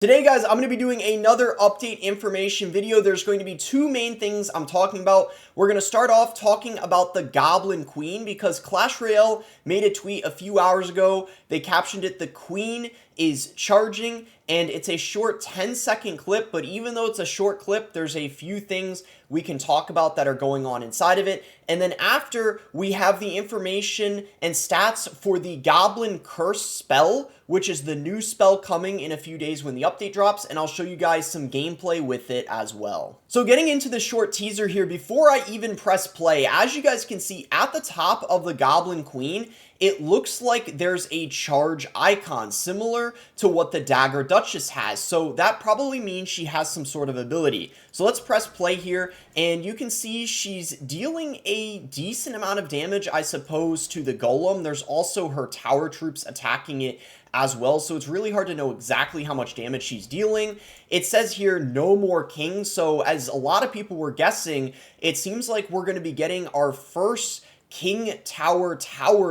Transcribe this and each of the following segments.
Today, guys, I'm going to be doing another update information video. There's going to be two main things I'm talking about. We're going to start off talking about the Goblin Queen because Clash Royale made a tweet a few hours ago. They captioned it, "The Queen is charging," and it's a short 10-second clip, but even though it's a short clip, there's a few things we can talk about that are going on inside of it. And then after, we have the information and stats for the Goblin Curse spell, which is the new spell coming in a few days when the update drops, and I'll show you guys some gameplay with it as well. So getting into the short teaser here, before I even press play, as you guys can see at the top of the Goblin Queen, it looks like there's a charge icon, similar to what the Dagger Duchess has. So that probably means she has some sort of ability. So let's press play here, and you can see she's dealing a decent amount of damage, I suppose, to the Golem. There's also her tower troops attacking it as well, so it's really hard to know exactly how much damage she's dealing. It says here, "No more king," so as a lot of people were guessing, it seems like we're going to be getting our first King Tower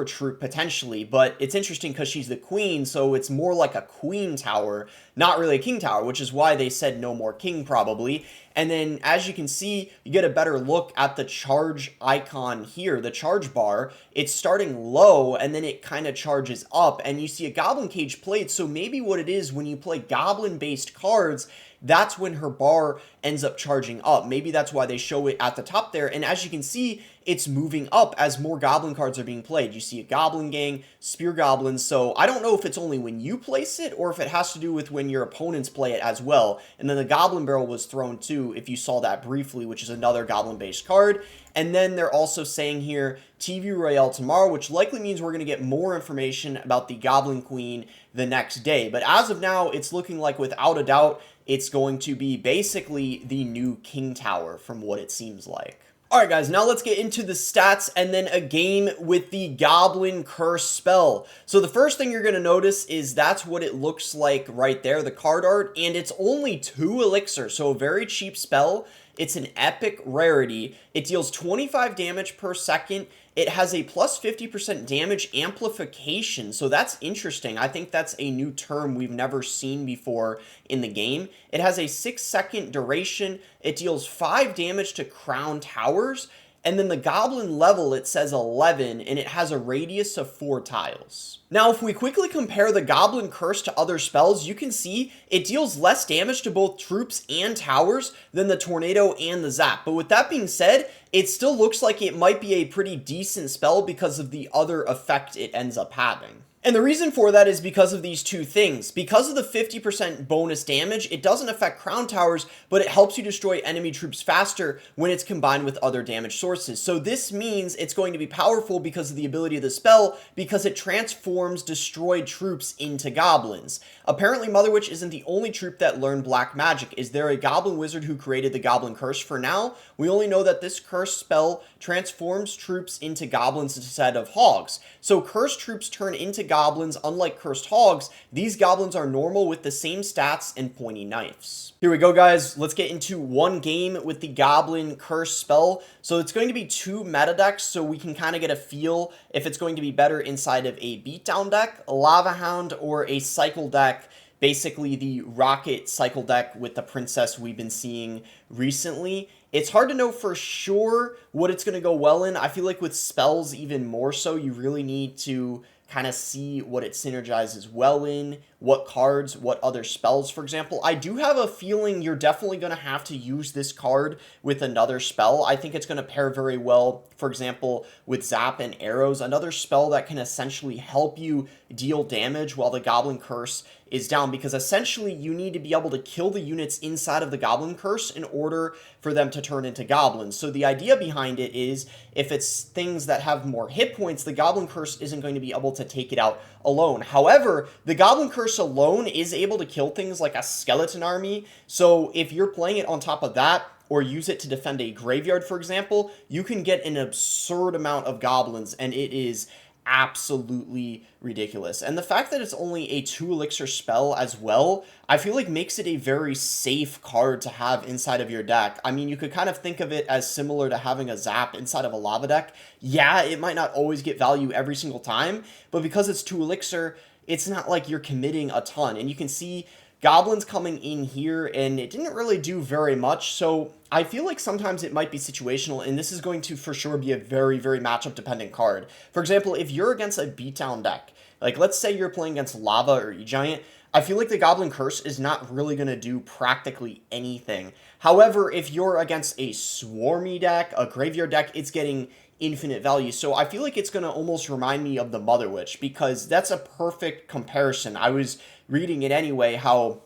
troop potentially, but it's interesting because she's the queen, so it's more like a queen tower, not really a king tower, which is why they said no more king probably. And then as you can see, you get a better look at the charge icon here, the charge bar. It's starting low and then it kind of charges up, and you see a goblin cage played. So maybe what it is, when you play goblin based cards, that's when her bar ends up charging up. Maybe that's why they show it at the top there. And as you can see, it's moving up as more goblin cards are being played. You see a goblin gang, spear goblins. So I don't know if it's only when you place it or if it has to do with when your opponents play it as well. And then the goblin barrel was thrown too, if you saw that briefly, which is another goblin based card. And then they're also saying here TV Royale tomorrow, which likely means we're going to get more information about the Goblin Queen the next day. But as of now, it's looking like without a doubt, it's going to be basically the new King Tower from what it seems like. Alright guys, now let's get into the stats and then a game with the Goblin Curse spell. So the first thing you're going to notice is that's what it looks like right there, the card art, and it's only 2 elixir, so a very cheap spell. It's an epic rarity. It deals 25 damage per second. It has a plus 50% damage amplification, so that's interesting. I think that's a new term we've never seen before in the game. It has a 6-second duration. It deals 5 damage to crown towers. And then the goblin level, it says 11, and it has a radius of 4 tiles. Now, if we quickly compare the Goblin Curse to other spells, you can see it deals less damage to both troops and towers than the Tornado and the Zap. But with that being said, it still looks like it might be a pretty decent spell because of the other effect it ends up having. And the reason for that is because of these two things. Because of the 50% bonus damage, it doesn't affect crown towers, but it helps you destroy enemy troops faster when it's combined with other damage sources. So this means it's going to be powerful because of the ability of the spell, because it transforms destroyed troops into goblins. Apparently, Mother Witch isn't the only troop that learned black magic. Is there a goblin wizard who created the Goblin Curse? For now, we only know that this curse spell transforms troops into goblins instead of hogs. So cursed troops turn into goblins. Unlike cursed hogs, these goblins are normal with the same stats and pointy knives. Here we go, guys. Let's get into one game with the Goblin Curse spell. So it's going to be 2 meta decks, so we can kind of get a feel if it's going to be better inside of a beatdown deck, a Lava Hound, or a cycle deck. Basically the rocket cycle deck with the princess we've been seeing recently. It's hard to know for sure what it's going to go well in. I feel like with spells even more so, you really need to kind of see what it synergizes well in, what cards, what other spells, for example. I do have a feeling you're definitely going to have to use this card with another spell. I think it's going to pair very well, for example, with Zap and Arrows, another spell that can essentially help you deal damage while the Goblin Curse is down, because essentially you need to be able to kill the units inside of the Goblin Curse in order for them to turn into goblins. So the idea behind it is, if it's things that have more hit points, the Goblin Curse isn't going to be able to take it out alone. However, the Goblin Curse alone is able to kill things like a skeleton army. So if you're playing it on top of that, or use it to defend a graveyard, for example, you can get an absurd amount of goblins, and it is absolutely ridiculous. And the fact that it's only a 2 elixir spell as well, I feel like makes it a very safe card to have inside of your deck. I mean, you could kind of think of it as similar to having a Zap inside of a lava deck. Yeah, it might not always get value every single time, but because it's 2 elixir, it's not like you're committing a ton. And you can see Goblins coming in here, and it didn't really do very much. So I feel like sometimes it might be situational, and this is going to for sure be a very, very matchup dependent card. For example, if you're against a beatdown deck, like let's say you're playing against Lava or E-Giant, I feel like the Goblin Curse is not really going to do practically anything. However, if you're against a Swarmy deck, a Graveyard deck, it's getting infinite value. So I feel like it's going to almost remind me of the Mother Witch, because that's a perfect comparison. I was reading it anyway, how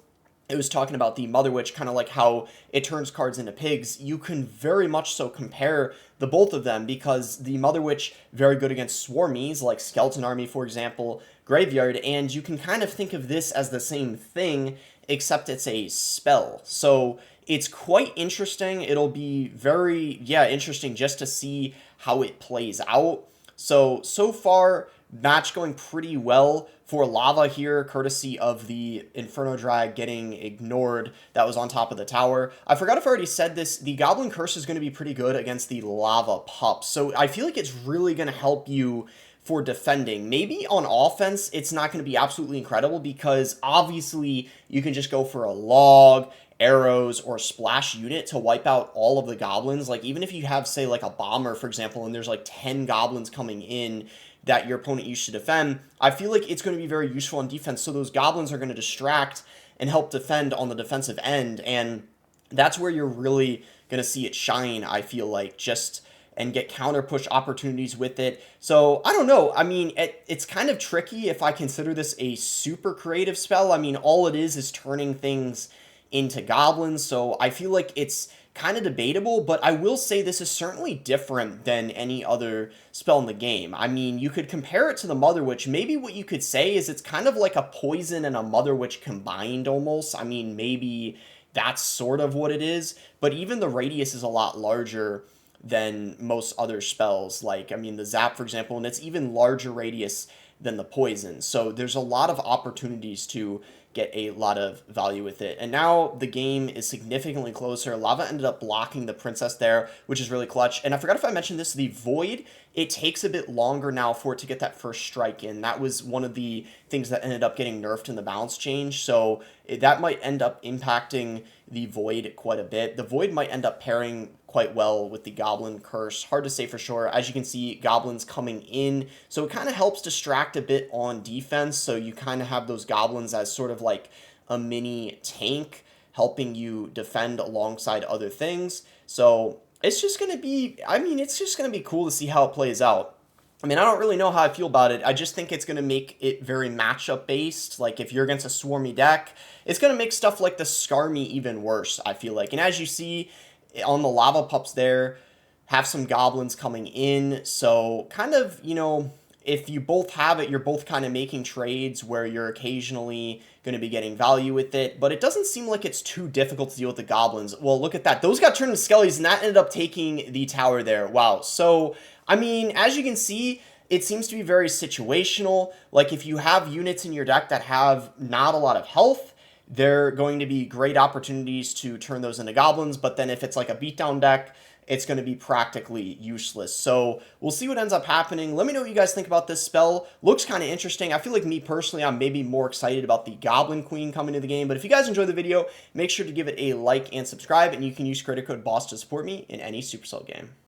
it was talking about the Mother Witch, kind of like how it turns cards into pigs. You can very much so compare the both of them, because the Mother Witch, very good against swarmies, like Skeleton Army, for example, Graveyard, and you can kind of think of this as the same thing, except it's a spell. So it's quite interesting. It'll be very, interesting just to see how it plays out. So far, match going pretty well for Lava here, courtesy of the Inferno Drag getting ignored that was on top of the tower. I forgot if I already said this, the Goblin Curse is going to be pretty good against the Lava Pup. So I feel like it's really going to help you for defending. Maybe on offense, it's not going to be absolutely incredible, because obviously you can just go for a log, arrows, or splash unit to wipe out all of the goblins. Like even if you have, say, like a bomber, for example, and there's like 10 goblins coming in that your opponent used to defend, I feel like it's going to be very useful on defense. So those goblins are going to distract and help defend on the defensive end, and that's where you're really going to see it shine, I feel like, just and get counter push opportunities with it. So I don't know. I mean, it's kind of tricky if I consider this a super creative spell. I mean, all it is turning things into goblins. So I feel like it's kind of debatable, but I will say this is certainly different than any other spell in the game. I mean, you could compare it to the Mother Witch. Maybe what you could say is it's kind of like a poison and a Mother Witch combined almost. I mean, maybe that's sort of what it is, but even the radius is a lot larger than most other spells. Like, I mean, the Zap, for example, and it's even larger radius than the poison. So there's a lot of opportunities to get a lot of value with it. And now the game is significantly closer. Lava ended up blocking the princess there, which is really clutch. And I forgot if I mentioned this, the Void, it takes a bit longer now for it to get that first strike in. That was one of the things that ended up getting nerfed in the balance change. So that might end up impacting the Void quite a bit. The Void might end up pairing quite well with the Goblin Curse. Hard to say for sure. As you can see, Goblins coming in. So it kind of helps distract a bit on defense. So you kind of have those Goblins as sort of like a mini tank, helping you defend alongside other things. So it's just going to be, I mean, it's just going to be cool to see how it plays out. I mean, I don't really know how I feel about it. I just think it's going to make it very matchup based. Like if you're against a swarmy deck, it's going to make stuff like the Skarmy even worse, I feel like. And as you see on the Lava Pups there, have some goblins coming in. So kind of, you know, if you both have it, you're both kind of making trades where you're occasionally going to be getting value with it. But it doesn't seem like it's too difficult to deal with the goblins. Well, look at that. Those got turned into skellies, and that ended up taking the tower there. Wow. So, I mean, as you can see, it seems to be very situational. Like if you have units in your deck that have not a lot of health, they're going to be great opportunities to turn those into goblins. But then if it's like a beatdown deck, it's going to be practically useless. So we'll see what ends up happening. Let me know what you guys think about this spell. Looks kind of interesting. I feel like me personally, I'm maybe more excited about the Goblin Queen coming to the game. But if you guys enjoyed the video, make sure to give it a like and subscribe. And you can use credit code BOSS to support me in any Supercell game.